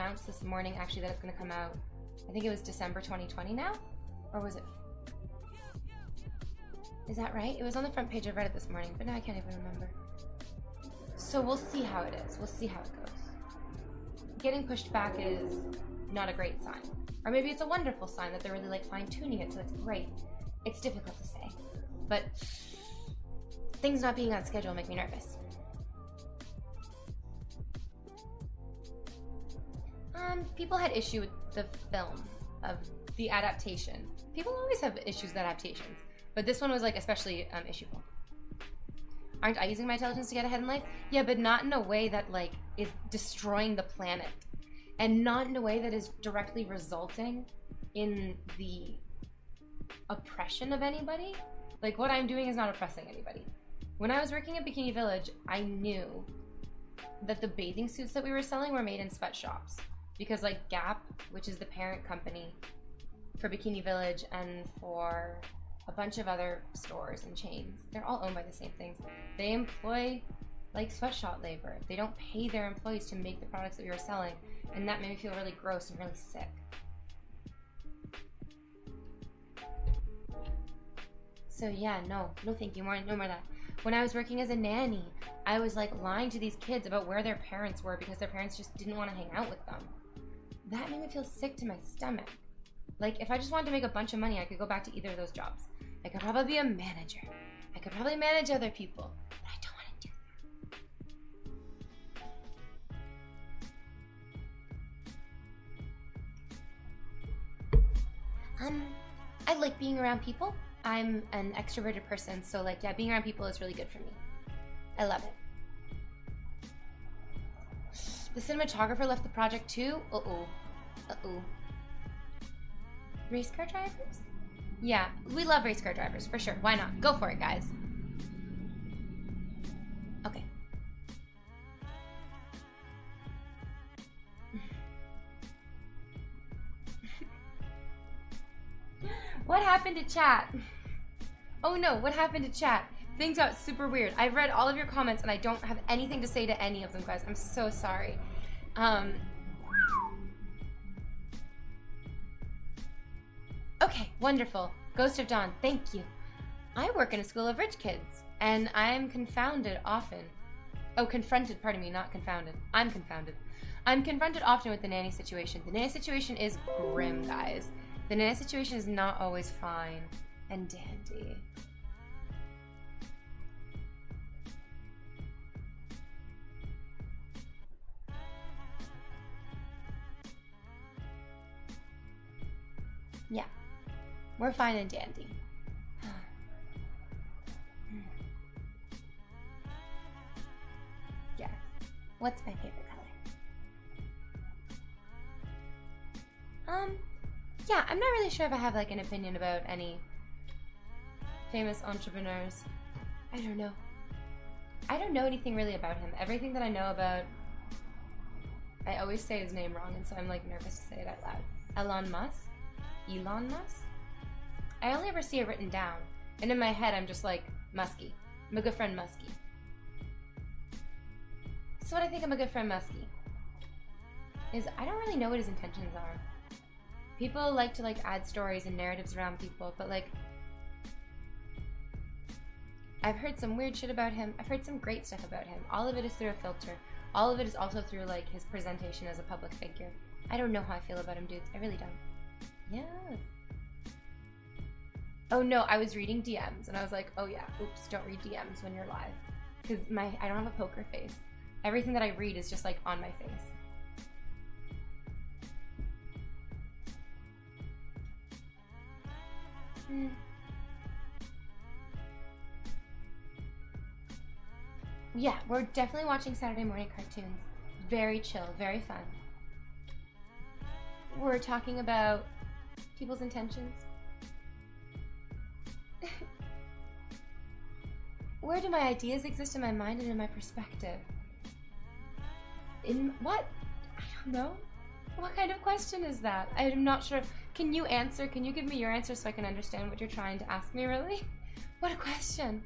announced this morning actually that it's going to come out. I think it was December 2020 now? Or was it? Is that right? It was on the front page of Reddit this morning, but now I can't even remember. So we'll see how it is. We'll see how it goes. Getting pushed back is not a great sign. Or maybe it's a wonderful sign that they're really like fine-tuning it, so it's great. It's difficult to say. But things not being on schedule make me nervous. People had issue with the film of the adaptation. People always have issues with adaptations, but this one was like especially issueful. Aren't I using my intelligence to get ahead in life? Yeah, but not in a way that like is destroying the planet, and not in a way that is directly resulting in the oppression of anybody. Like what I'm doing is not oppressing anybody. When I was working at Bikini Village, I knew that the bathing suits that we were selling were made in sweatshops. Because like Gap, which is the parent company for Bikini Village and for a bunch of other stores and chains, they're all owned by the same things. They employ like sweatshop labor. They don't pay their employees to make the products that we were selling, and that made me feel really gross and really sick. So yeah, no thank you, no more of that. When I was working as a nanny, I was like lying to these kids about where their parents were because their parents just didn't want to hang out with them. That made me feel sick to my stomach. Like, if I just wanted to make a bunch of money, I could go back to either of those jobs. I could probably be a manager. I could probably manage other people, but I don't want to do that. I like being around people. I'm an extroverted person, so like, yeah, being around people is really good for me. I love it. The cinematographer left the project too? Uh-oh. Uh-oh. Race car drivers? Yeah, we love race car drivers, for sure. Why not? Go for it, guys. Okay. What happened to chat? Oh no, what happened to chat? Things got super weird. I've read all of your comments and I don't have anything to say to any of them, guys. I'm so sorry. Okay, wonderful. Ghost of Dawn, thank you. I work in a school of rich kids, and I'm confounded often. Oh, confronted, pardon me, not confounded. I'm confounded. I'm confronted often with the nanny situation. The nanny situation is grim, guys. The nanny situation is not always fine and dandy. Yeah, we're fine and dandy. Yes. What's my favorite color? Yeah, I'm not really sure if I have like an opinion about any famous entrepreneurs. I don't know. I don't know anything really about him. Everything that I know about, I always say his name wrong, and so I'm like nervous to say it out loud. Elon Musk? Elon Musk? I only ever see it written down, and in my head I'm just like, Muskie. I'm a good friend Muskie. So what I think of a good friend Muskie is I don't really know what his intentions are. People like to like add stories and narratives around people, but like I've heard some weird shit about him. I've heard some great stuff about him. All of it is through a filter. All of it is also through like his presentation as a public figure. I don't know how I feel about him, dudes. I really don't. Yes. Oh no, I was reading DMs and I was like, oh yeah, oops, don't read DMs when you're live. Because I don't have a poker face. Everything that I read is just like on my face. Yeah, we're definitely watching Saturday morning cartoons. Very chill, very fun. We're talking about people's intentions. Where do my ideas exist in my mind and in my perspective? In what? I don't know. What kind of question is that? I'm not sure. Can you answer? Can you give me your answer so I can understand what you're trying to ask me, really? What a question.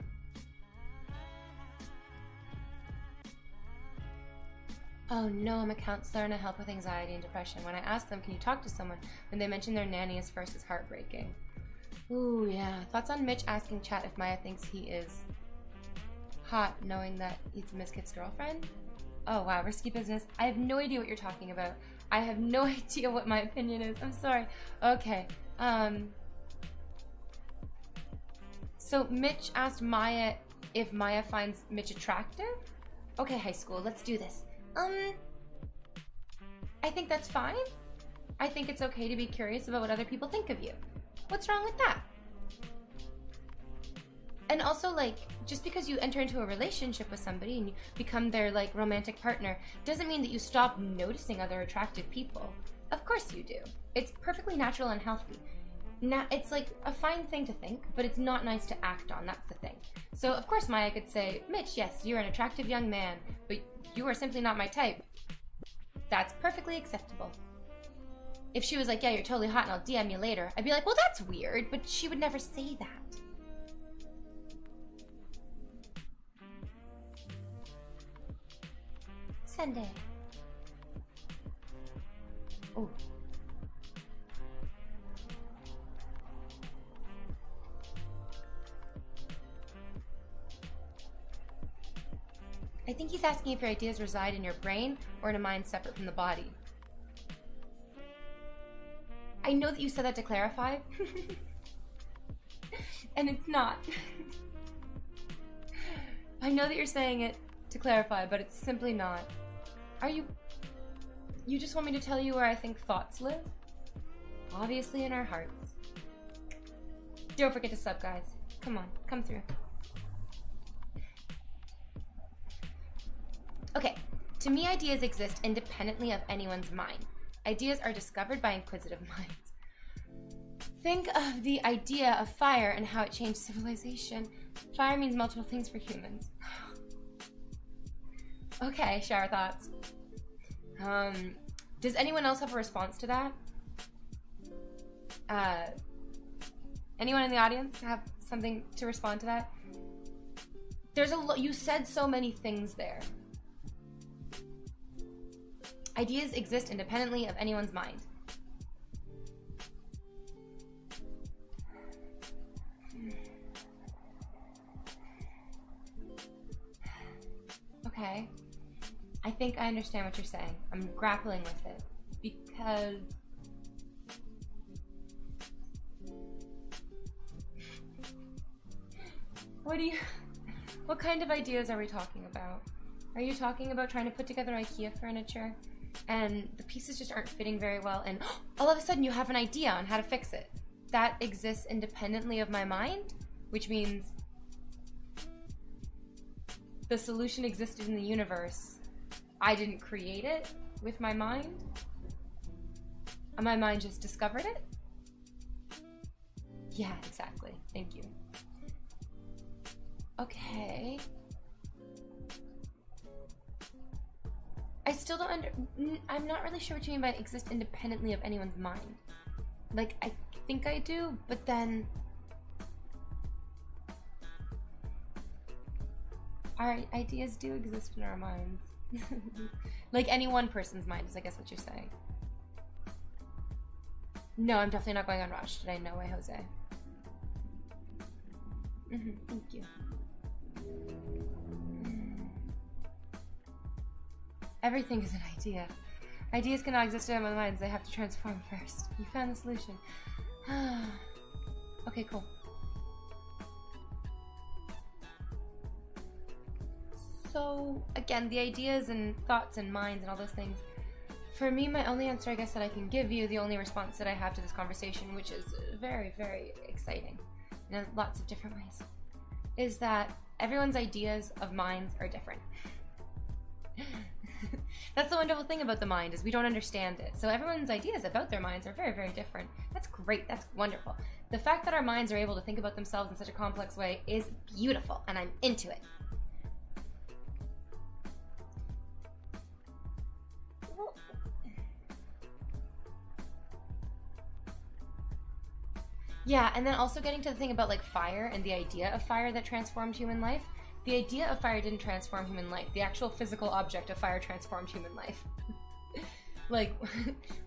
Oh no, I'm a counselor and I help with anxiety and depression. When I ask them, can you talk to someone, when they mention their nanny as first, is heartbreaking. Ooh, yeah. Thoughts on Mitch asking chat if Maya thinks he is hot, knowing that he's Miss Kit's girlfriend? Oh wow, risky business. I have no idea what you're talking about. I have no idea what my opinion is. I'm sorry. Okay. So Mitch asked Maya if Maya finds Mitch attractive? Okay, high school, let's do this. I think that's fine. I think it's okay to be curious about what other people think of you. What's wrong with that? And also, like, just because you enter into a relationship with somebody and you become their, like, romantic partner doesn't mean that you stop noticing other attractive people. Of course you do. It's perfectly natural and healthy. Now, it's like a fine thing to think, but it's not nice to act on. That's the thing. So, of course, Maya could say, Mitch, yes, you're an attractive young man, but you are simply not my type. That's perfectly acceptable. If she was like, yeah, you're totally hot and I'll DM you later, I'd be like, well, that's weird, but she would never say that. Sunday. Oh. I think he's asking if your ideas reside in your brain or in a mind separate from the body. I know that you said that to clarify. And it's not. I know that you're saying it to clarify, but it's simply not. Are you... You just want me to tell you where I think thoughts live? Obviously in our hearts. Don't forget to sub, guys. Come on, come through. Okay, to me ideas exist independently of anyone's mind. Ideas are discovered by inquisitive minds. Think of the idea of fire and how it changed civilization. Fire means multiple things for humans. Okay, shower thoughts. Does anyone else have a response to that? Anyone in the audience have something to respond to that? There's you said so many things there. Ideas exist independently of anyone's mind. Okay. I think I understand what you're saying. I'm grappling with it because what kind of ideas are we talking about? Are you talking about trying to put together IKEA furniture and the pieces just aren't fitting very well and all of a sudden you have an idea on how to fix it? That exists independently of my mind, which means the solution existed in the universe. I didn't create it with my mind. And my mind just discovered it? Yeah, exactly. Thank you. Okay. I still don't I'm not really sure what you mean by exist independently of anyone's mind. Like, I think I do, but then our ideas do exist in our minds. Like any one person's mind is, I guess, what you're saying. No, I'm definitely not going on Rush. Did I know why, Jose? Thank you. Everything is an idea. Ideas cannot exist in our minds. They have to transform first. You found the solution. Okay, cool. So, again, the ideas and thoughts and minds and all those things. For me, my only answer, I guess, that I can give you, the only response that I have to this conversation, which is very, very exciting in lots of different ways, is that everyone's ideas of minds are different. That's the wonderful thing about the mind, is we don't understand it. So everyone's ideas about their minds are very, very different. That's great. That's wonderful. The fact that our minds are able to think about themselves in such a complex way is beautiful, and I'm into it. Yeah, and then also getting to the thing about like fire and the idea of fire that transformed human life. the idea of fire didn't transform human life. The actual physical object of fire transformed human life. Like,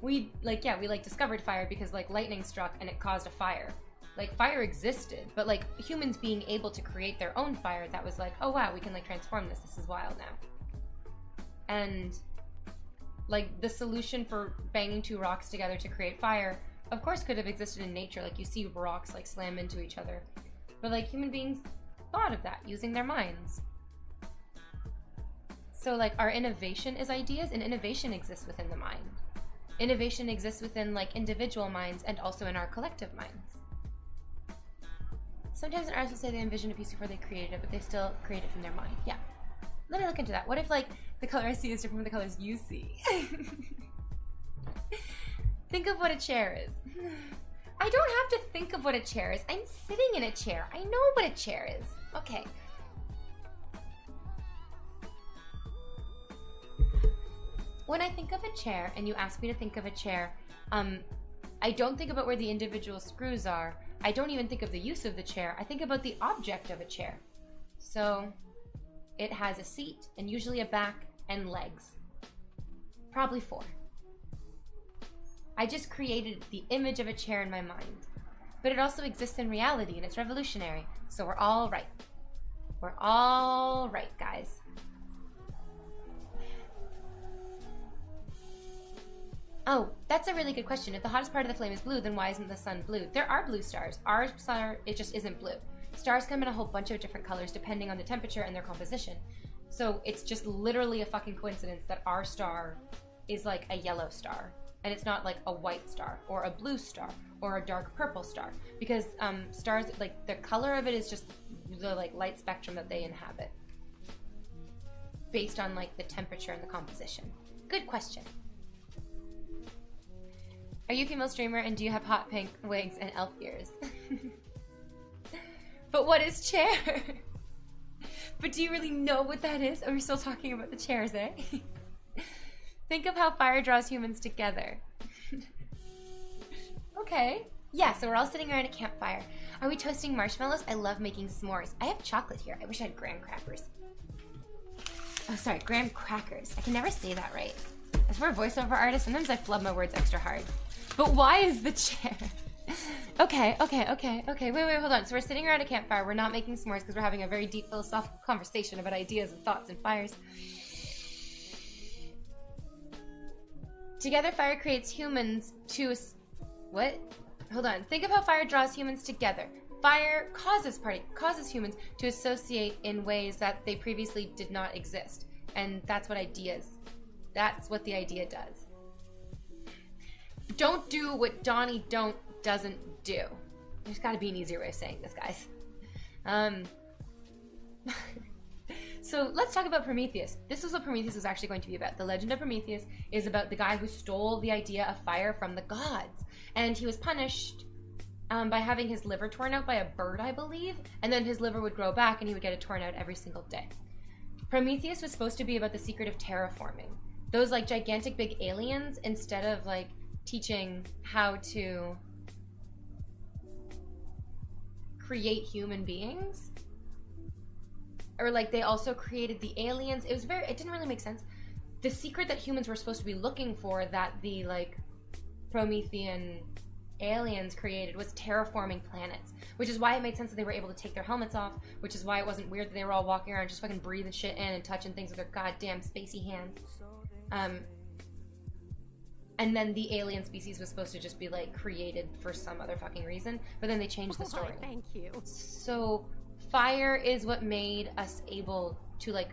we discovered fire because, like, lightning struck and it caused a fire. Like, fire existed, but, like, humans being able to create their own fire, that was like, oh, wow, we can, like, transform this. This is wild now. And, like, the solution for banging two rocks together to create fire, of course, could have existed in nature. Like, you see rocks, like, slam into each other. But, like, human beings thought of that using their minds. So, like, our innovation is ideas, and innovation exists within the mind. Innovation exists within, like, individual minds and also in our collective minds. Sometimes an artist will say they envisioned a piece before they created it, but they still create it from their mind. Yeah. Let me look into that. What if, like, the color I see is different from the colors you see? Think of what a chair is. I don't have to think of what a chair is. I'm sitting in a chair. I know what a chair is. Okay. When I think of a chair, and you ask me to think of a chair, I don't think about where the individual screws are. I don't even think of the use of the chair. I think about the object of a chair. So, it has a seat, and usually a back and legs. Probably 4. I just created the image of a chair in my mind. But it also exists in reality, and it's revolutionary. So we're all right. We're all right, guys. Oh, that's a really good question. If the hottest part of the flame is blue, then why isn't the sun blue? There are blue stars. Our star, it just isn't blue. Stars come in a whole bunch of different colors depending on the temperature and their composition. So it's just literally a fucking coincidence that our star is like a yellow star. And it's not like a white star or a blue star or a dark purple star. Because stars, like, the color of it is just the, like, light spectrum that they inhabit. Based on, like, the temperature and the composition. Good question. Are you a female streamer, and do you have hot pink wigs and elf ears? But what is chair? But do you really know what that is? Are we still talking about the chairs, eh? Think of how fire draws humans together. Okay. Yeah, so we're all sitting around a campfire. Are we toasting marshmallows? I love making s'mores. I have chocolate here. I wish I had graham crackers. Oh, sorry, graham crackers. I can never say that right. As for a voiceover artist, sometimes I flub my words extra hard. But why is the chair? Okay. Wait, hold on. So we're sitting around a campfire. We're not making s'mores because we're having a very deep philosophical conversation about ideas and thoughts and fires. Together, fire creates humans to... What? Hold on. Think of how fire draws humans together. Fire causes humans to associate in ways that they previously did not exist. And that's what that's what the idea does. Don't do what Donnie doesn't do. There's got to be an easier way of saying this, guys. So let's talk about Prometheus. This is what Prometheus was actually going to be about. The legend of Prometheus is about the guy who stole the idea of fire from the gods. And he was punished by having his liver torn out by a bird, I believe. And then his liver would grow back and he would get it torn out every single day. Prometheus was supposed to be about the secret of terraforming. Those, like, gigantic big aliens, instead of, like, teaching how to create human beings, or, like, they also created the aliens. It didn't really make sense. The secret that humans were supposed to be looking for, that the, like, Promethean aliens created, was terraforming planets, which is why it made sense that they were able to take their helmets off, which is why it wasn't weird that they were all walking around just fucking breathing shit in and touching things with their goddamn spacey hands. And then the alien species was supposed to just be, like, created for some other fucking reason, but then they changed the story. Thank you. So fire is what made us able to, like,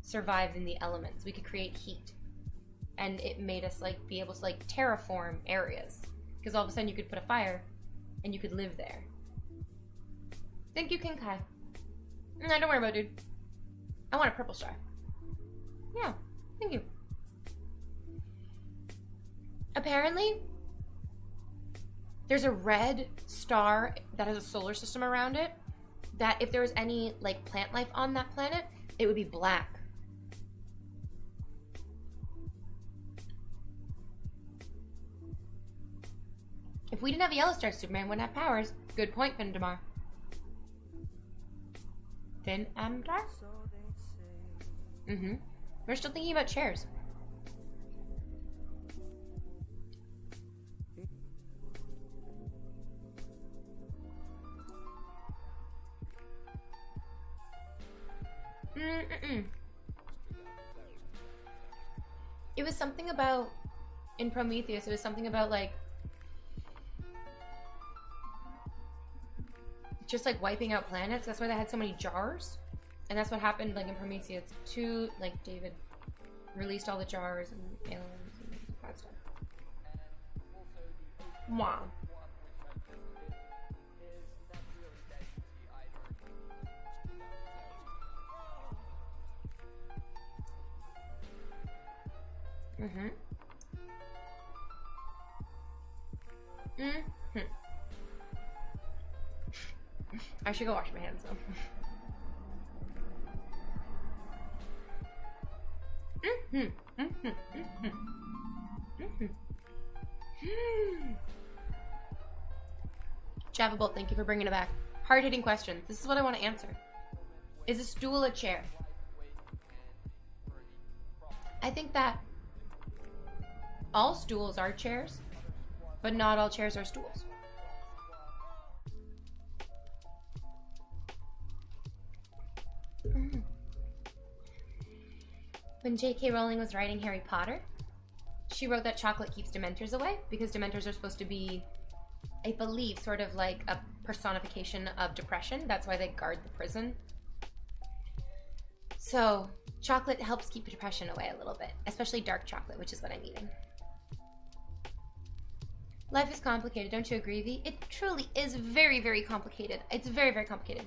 survive in the elements. We could create heat, and it made us, like, be able to, like, terraform areas, because all of a sudden you could put a fire and you could live there. Thank you, King Kai. No, don't worry about it, dude. I want a purple star. Yeah, thank you. Apparently, there's a red star that has a solar system around it, that if there was any, like, plant life on that planet, it would be black. If we didn't have a yellow star, Superman wouldn't have powers. Good point, Vindamar. Finn Amdar? Mm-hmm. We're still thinking about chairs. It was something about, in Prometheus, it was something about, like, just, like, wiping out planets. That's why they had so many jars. And that's what happened, like, in Prometheus 2, like, David released all the jars and aliens and that stuff. Wow. Mm-hmm. Mm-hmm. I should go wash my hands though. Mm-hmm. Mm-hmm. Mm-hmm. Mm-hmm. Java Bolt, thank you for bringing it back. Hard-hitting questions. This is what I want to answer. Is a stool a chair? I think that all stools are chairs, but not all chairs are stools. When J.K. Rowling was writing Harry Potter, she wrote that chocolate keeps Dementors away because Dementors are supposed to be, I believe, sort of like a personification of depression. That's why they guard the prison. So chocolate helps keep depression away a little bit, especially dark chocolate, which is what I'm eating. Life is complicated, don't you agree, V? It truly is very, very complicated. It's very, very complicated.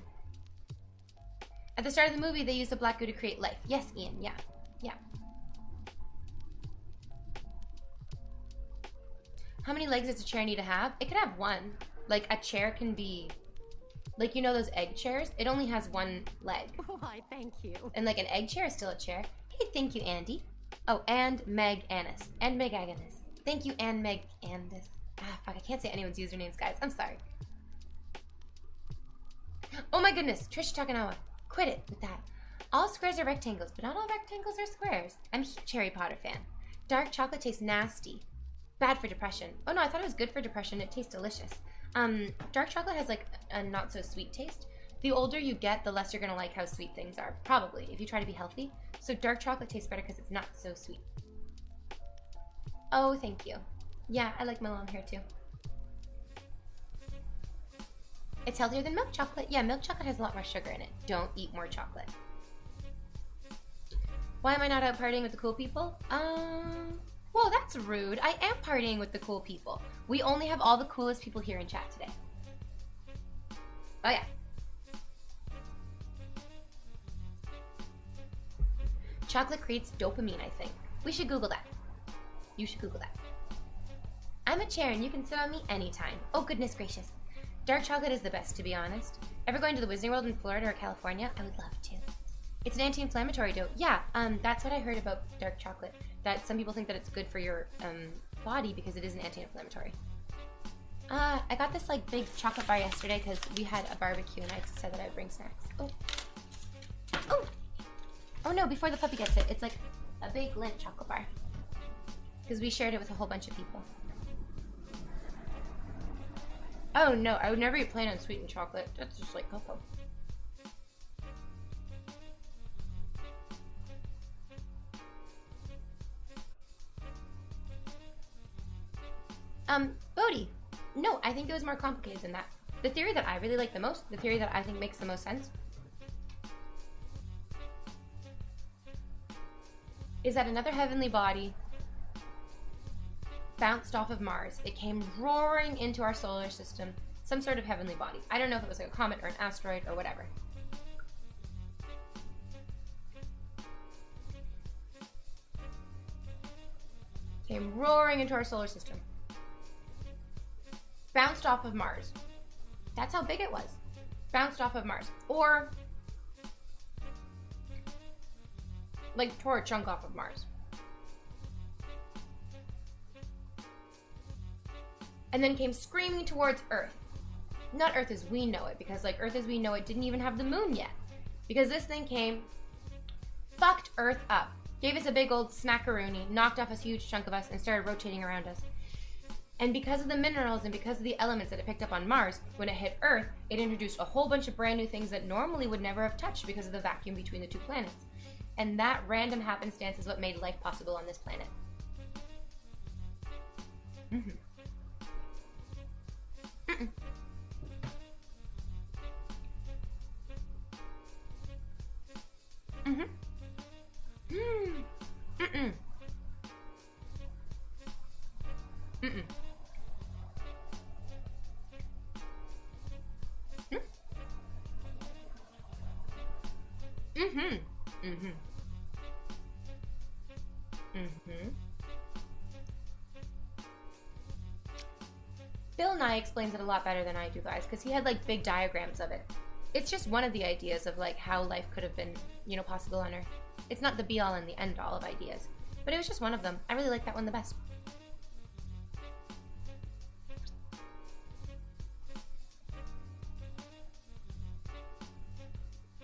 At the start of the movie, they used the black goo to create life. Yes, Ian, yeah. Yeah. How many legs does a chair need to have? It could have one. Like, a chair can be... Like, you know those egg chairs? It only has one leg. Why, thank you. And, like, an egg chair is still a chair. Hey, thank you, Andy. Oh, and Meg Annis. And Meg Agnes. Thank you, and Meg Annis. Ah, fuck, I can't say anyone's usernames, guys. I'm sorry. Oh my goodness, Trish Takanawa. Quit it with that. All squares are rectangles, but not all rectangles are squares. I'm a huge Harry Potter fan. Dark chocolate tastes nasty. Bad for depression. Oh no, I thought it was good for depression. It tastes delicious. Dark chocolate has like a not so sweet taste. The older you get, the less you're gonna like how sweet things are. Probably, if you try to be healthy. So dark chocolate tastes better because it's not so sweet. Oh, thank you. Yeah, I like my long hair too. It's healthier than milk chocolate. Yeah, milk chocolate has a lot more sugar in it. Don't eat more chocolate. Why am I not out partying with the cool people? Well, that's rude. I am partying with the cool people. We only have all the coolest people here in chat today. Oh yeah. Chocolate creates dopamine, I think. We should Google that. You should Google that. I'm a chair and you can sit on me anytime. Oh, goodness gracious. Dark chocolate is the best, to be honest. Ever going to the Wizarding World in Florida or California? I would love to. It's an anti-inflammatory dough. Yeah, that's what I heard about dark chocolate. That some people think that it's good for your body because it is an anti-inflammatory. I got this like big chocolate bar yesterday because we had a barbecue and I said that I would bring snacks. Oh. Oh! Oh no, before the puppy gets it, it's like a big Lindt chocolate bar. Because we shared it with a whole bunch of people. Oh no, I would never eat plain unsweetened chocolate. That's just like cocoa. Bodhi. No, I think it was more complicated than that. The theory that I really like the most, the theory that I think makes the most sense, is that another heavenly body bounced off of Mars. It came roaring into our solar system. Some sort of heavenly body. I don't know if it was like a comet or an asteroid or whatever. Came roaring into our solar system. Bounced off of Mars. That's how big it was. Bounced off of Mars. Or like tore a chunk off of Mars. And then came screaming towards Earth. Not Earth as we know it, because like Earth as we know it didn't even have the moon yet. Because this thing came, fucked Earth up, gave us a big old smackaroony, knocked off a huge chunk of us, and started rotating around us. And because of the minerals and because of the elements that it picked up on Mars, when it hit Earth, it introduced a whole bunch of brand new things that normally would never have touched because of the vacuum between the two planets. And that random happenstance is what made life possible on this planet. Mm-hmm. Mm-mm. Mm-hmm. Mm-mm. Mm-mm. Mm-hmm. Mm-hmm. Mm-hmm. Bill Nye explains it a lot better than I do, guys, because he had like big diagrams of it. It's just one of the ideas of like how life could have been, you know, possible on Earth. It's not the be-all and the end-all of ideas, but it was just one of them. I really like that one the best.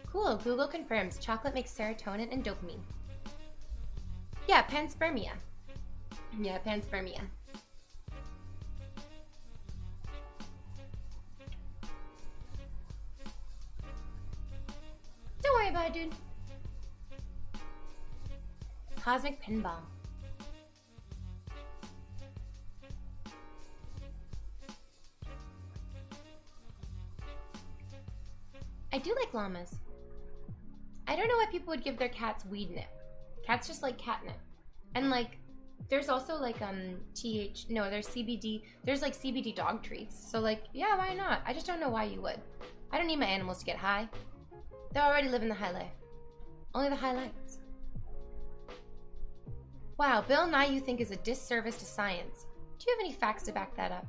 Cool, Google confirms chocolate makes serotonin and dopamine. Yeah, panspermia. Yeah, panspermia. Don't worry about it, dude. Cosmic pinball. I do like llamas. I don't know why people would give their cats weed nip. Cats just like catnip. And like, there's also like there's CBD. There's like CBD dog treats. So like, yeah, why not? I just don't know why you would. I don't need my animals to get high. They're already living the high life. Only the highlights. Wow, Bill Nye you think is a disservice to science. Do you have any facts to back that up?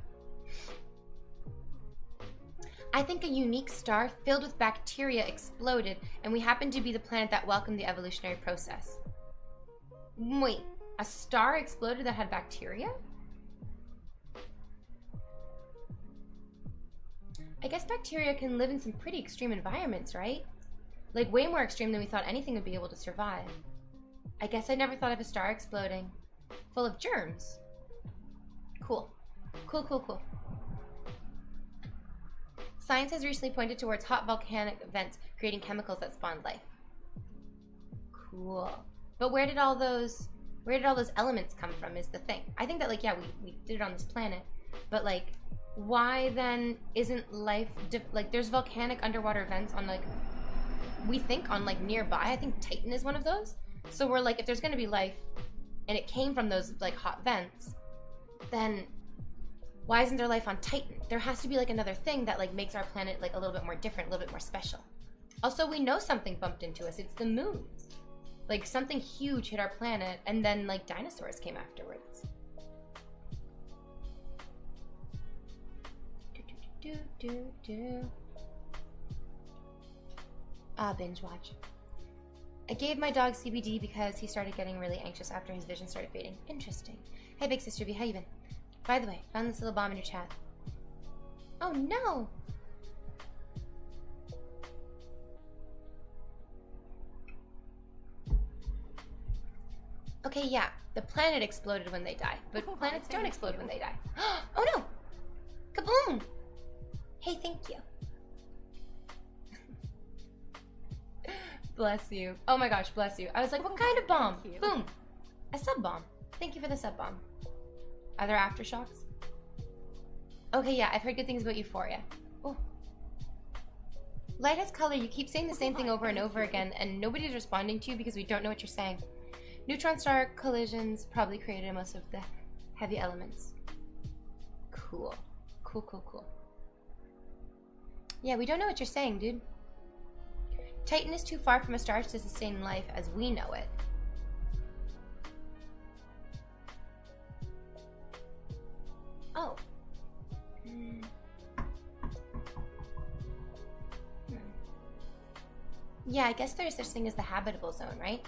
I think a unique star filled with bacteria exploded, and we happen to be the planet that welcomed the evolutionary process. Wait, a star exploded that had bacteria? I guess bacteria can live in some pretty extreme environments, right? Like way more extreme than we thought anything would be able to survive. I guess I never thought of a star exploding. Full of germs. Cool. Cool, cool, cool. Science has recently pointed towards hot volcanic vents creating chemicals that spawned life. Cool. But where did all those elements come from is the thing. I think that like, yeah, we did it on this planet, but like, why then isn't life, like there's volcanic underwater vents on like, we think on like nearby. I think Titan is one of those. So we're like, if there's gonna be life and it came from those like hot vents, then why isn't there life on Titan? There has to be like another thing that like makes our planet like a little bit more different, a little bit more special. Also, we know something bumped into us. It's the moon. Like something huge hit our planet and then like dinosaurs came afterwards. Binge watch. I gave my dog CBD because he started getting really anxious after his vision started fading. Interesting. Hey, Big Sister B, how you been? By the way, found this little bomb in your chat. Oh no! Okay, yeah, the planet exploded when they die, but planets don't explode when they die. Oh no! Kaboom! Hey, thank you. Bless you. Oh my gosh, bless you. I was like, what kind of bomb? Boom. A sub-bomb. Thank you for the sub-bomb. Are there aftershocks? Okay, yeah, I've heard good things about Euphoria. Oh. Light has color. You keep saying the same thing over and over again, and nobody's responding to you because we don't know what you're saying. Neutron star collisions probably created most of the heavy elements. Cool. Cool, cool, cool. Yeah, we don't know what you're saying, dude. Titan is too far from a star to sustain life as we know it. Oh. Yeah, I guess there's such thing as the habitable zone, right?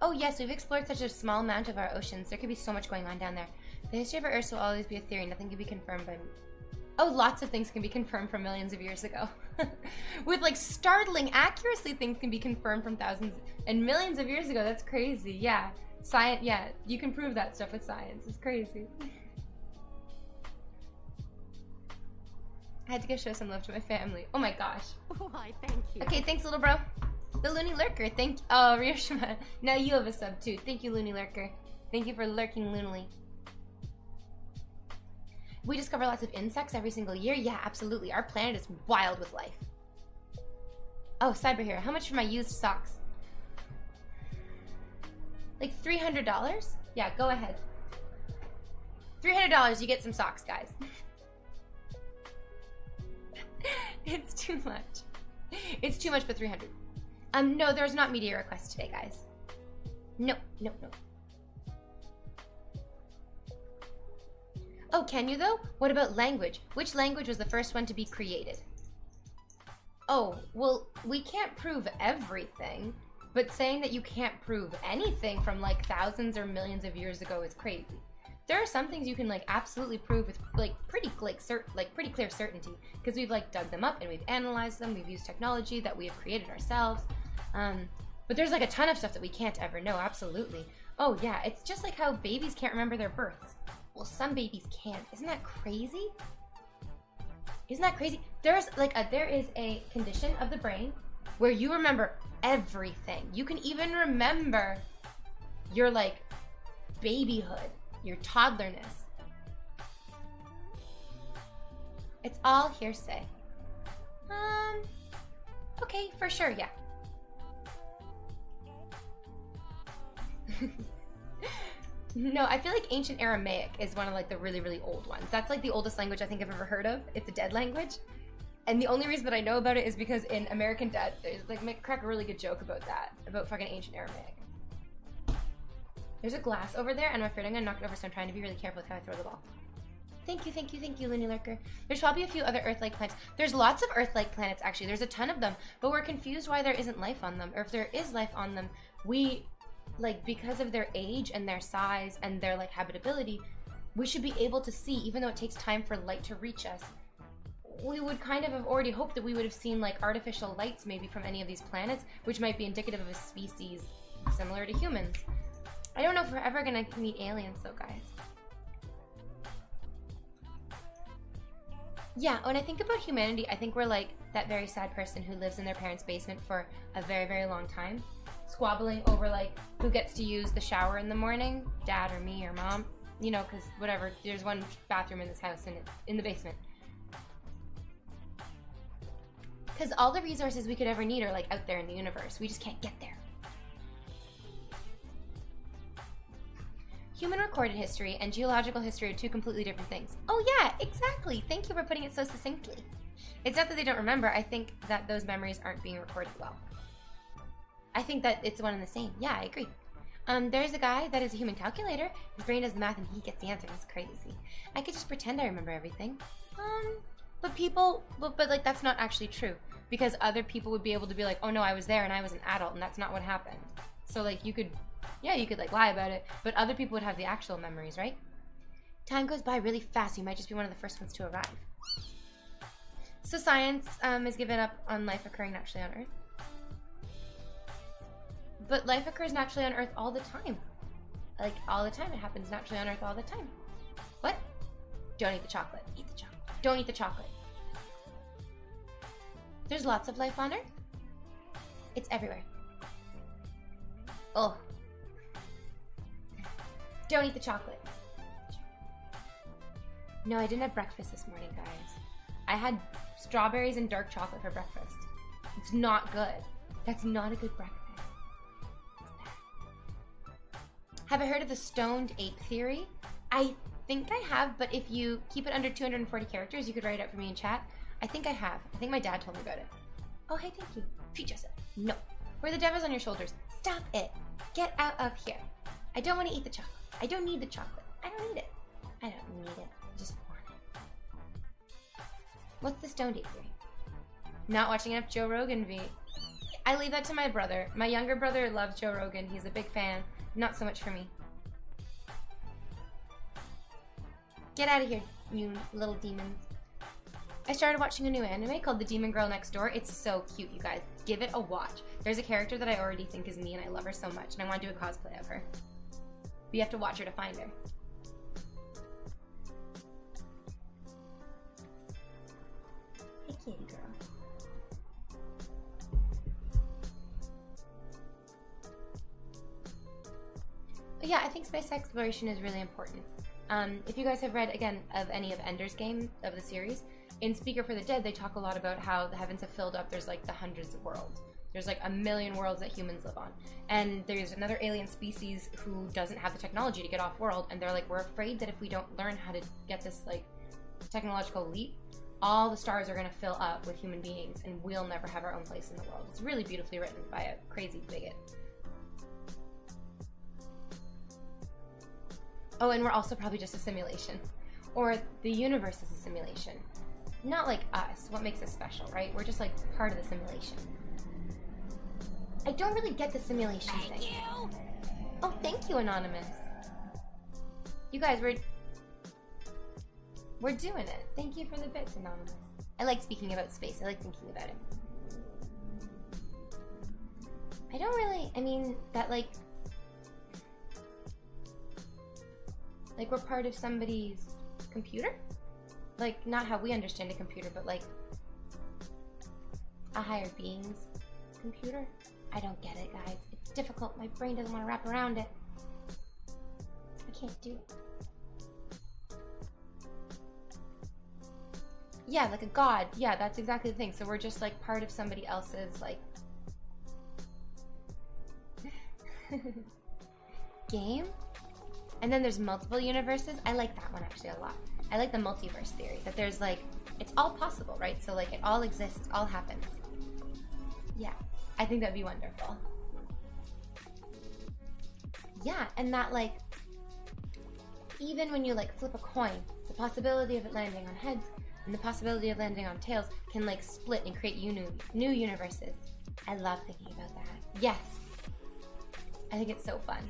Oh yes, we've explored such a small amount of our oceans. There could be so much going on down there. The history of our Earth will always be a theory. Nothing can be confirmed by... Oh, lots of things can be confirmed from millions of years ago. With like startling accuracy, things can be confirmed from thousands and millions of years ago. That's crazy. Yeah. Science, yeah, you can prove that stuff with science. It's crazy. I had to go show some love to my family. Oh my gosh. Why, thank you. Okay, thanks, little bro. The Loony Lurker, thank you. Oh, Ryoshima. Now you have a sub too. Thank you, Loony Lurker. Thank you for lurking loonily. We discover lots of insects every single year. Yeah, absolutely. Our planet is wild with life. Oh, cyber hero. How much for my used socks? Like $300? Yeah, go ahead. $300, you get some socks, guys. It's too much. It's too much, but 300. No, there's not media requests today, guys. No. Oh, can you though? What about language? Which language was the first one to be created? Oh, well, we can't prove everything, but saying that you can't prove anything from like thousands or millions of years ago is crazy. There are some things you can like absolutely prove with like pretty clear certainty, because we've like dug them up and we've analyzed them. We've used technology that we have created ourselves. But there's like a ton of stuff that we can't ever know. Absolutely. Oh yeah, it's just like how babies can't remember their births. Well, some babies can. Isn't that crazy? Isn't that crazy? There is a condition of the brain where you remember everything. You can even remember your like babyhood, your toddlerness. It's all hearsay. Okay, for sure, yeah. No, I feel like ancient Aramaic is one of like the really, really old ones. That's like the oldest language I think I've ever heard of. It's a dead language. And the only reason that I know about it is because in American Dad, there's like crack a really good joke about that, about fucking ancient Aramaic. There's a glass over there, and I'm afraid I'm gonna knock it over, so I'm trying to be really careful with how I throw the ball. Thank you, Loony Lurker. There's probably a few other Earth-like planets. There's lots of Earth-like planets, actually. There's a ton of them, but we're confused why there isn't life on them, or if there is life on them, we, like, because of their age and their size and their, like, habitability, we should be able to see, even though it takes time for light to reach us. We would kind of have already hoped that we would have seen, like, artificial lights maybe from any of these planets, which might be indicative of a species similar to humans. I don't know if we're ever gonna meet aliens, though, guys. Yeah, when I think about humanity, I think we're like that very sad person who lives in their parents' basement for a very, very long time, squabbling over like who gets to use the shower in the morning, dad or me or mom, you know, because whatever, there's one bathroom in this house and it's in the basement. Because all the resources we could ever need are like out there in the universe. We just can't get there. Human recorded history and geological history are two completely different things. Oh yeah, exactly. Thank you for putting it so succinctly. It's not that they don't remember. I think that those memories aren't being recorded well. I think that it's one and the same. Yeah, I agree. There's a guy that is a human calculator. His brain does the math and he gets the answer. It's crazy. I could just pretend I remember everything. But like that's not actually true, because other people would be able to be like, oh no, I was there and I was an adult and that's not what happened. So like you could like lie about it, but other people would have the actual memories, right? Time goes by really fast. You might just be one of the first ones to arrive. So science has given up on life occurring naturally on Earth. But life occurs naturally on Earth all the time. Like all the time. It happens naturally on Earth all the time. What? Don't eat the chocolate. Eat the chocolate. Don't eat the chocolate. There's lots of life on Earth. It's everywhere. Oh. Don't eat the chocolate. No, I didn't have breakfast this morning, guys. I had strawberries and dark chocolate for breakfast. It's not good. That's not a good breakfast. Have I heard of the stoned ape theory? I think I have, but if you keep it under 240 characters, you could write it out for me in chat. I think I have. I think my dad told me about it. Oh, hey, thank you. Treat yourself. No. Where the devil's on your shoulders. Stop it. Get out of here. I don't want to eat the chocolate. I don't need the chocolate. I don't need it. I don't need it. I just want it. What's the stoned ape theory? Not watching enough Joe Rogan V. I leave that to my brother. My younger brother loves Joe Rogan. He's a big fan. Not so much for me. Get out of here, you little demons. I started watching a new anime called The Demon Girl Next Door. It's so cute, you guys. Give it a watch. There's a character that I already think is me and I love her so much and I want to do a cosplay of her. But you have to watch her to find her. Hey, kitty girl. But yeah, I think space exploration is really important. If you guys have read, again, of any of Ender's Game of the series, in Speaker for the Dead, they talk a lot about how the heavens have filled up. There's like the hundreds of worlds. There's like 1 million worlds that humans live on. And there's another alien species who doesn't have the technology to get off world. And they're like, we're afraid that if we don't learn how to get this like technological leap, all the stars are going to fill up with human beings and we'll never have our own place in the world. It's really beautifully written by a crazy bigot. Oh, and we're also probably just a simulation. Or the universe is a simulation. Not like us, what makes us special, right? We're just like part of the simulation. I don't really get the simulation thing. Thank you! Oh, thank you, Anonymous. You guys, we're doing it. Thank you for the bits, Anonymous. I like speaking about space. I like thinking about it. I don't really, I mean, that like we're part of somebody's computer? Like, not how we understand a computer, but like a higher being's computer? I don't get it, guys. It's difficult. My brain doesn't want to wrap around it. I can't do it. Yeah, like a god. Yeah, that's exactly the thing. So we're just like part of somebody else's like game. And then there's multiple universes. I like that one actually a lot. I like the multiverse theory, that there's like, it's all possible, right? So like it all exists, it all happens. Yeah, I think that'd be wonderful. Yeah, and that like, even when you like flip a coin, the possibility of it landing on heads and the possibility of landing on tails can like split and create new universes. I love thinking about that. Yes, I think it's so fun.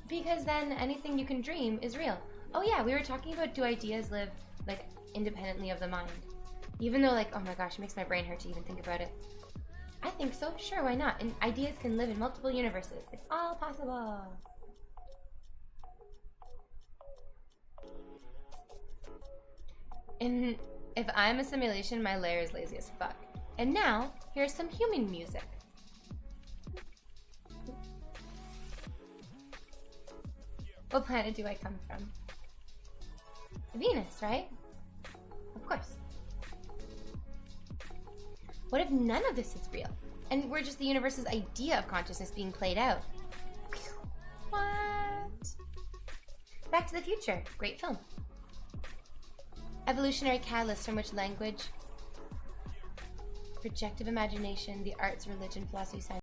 Because then anything you can dream is real. Oh yeah, we were talking about, do ideas live like independently of the mind? Even though like, oh my gosh, it makes my brain hurt to even think about it. I think so, sure, why not? And ideas can live in multiple universes. It's all possible. And if I'm a simulation, my layer is lazy as fuck. And now, here's some human music. What planet do I come from? Venus, right? Of course. What if none of this is real? And we're just the universe's idea of consciousness being played out? What? Back to the Future. Great film. Evolutionary catalyst from which language, projective imagination, the arts, religion, philosophy, science,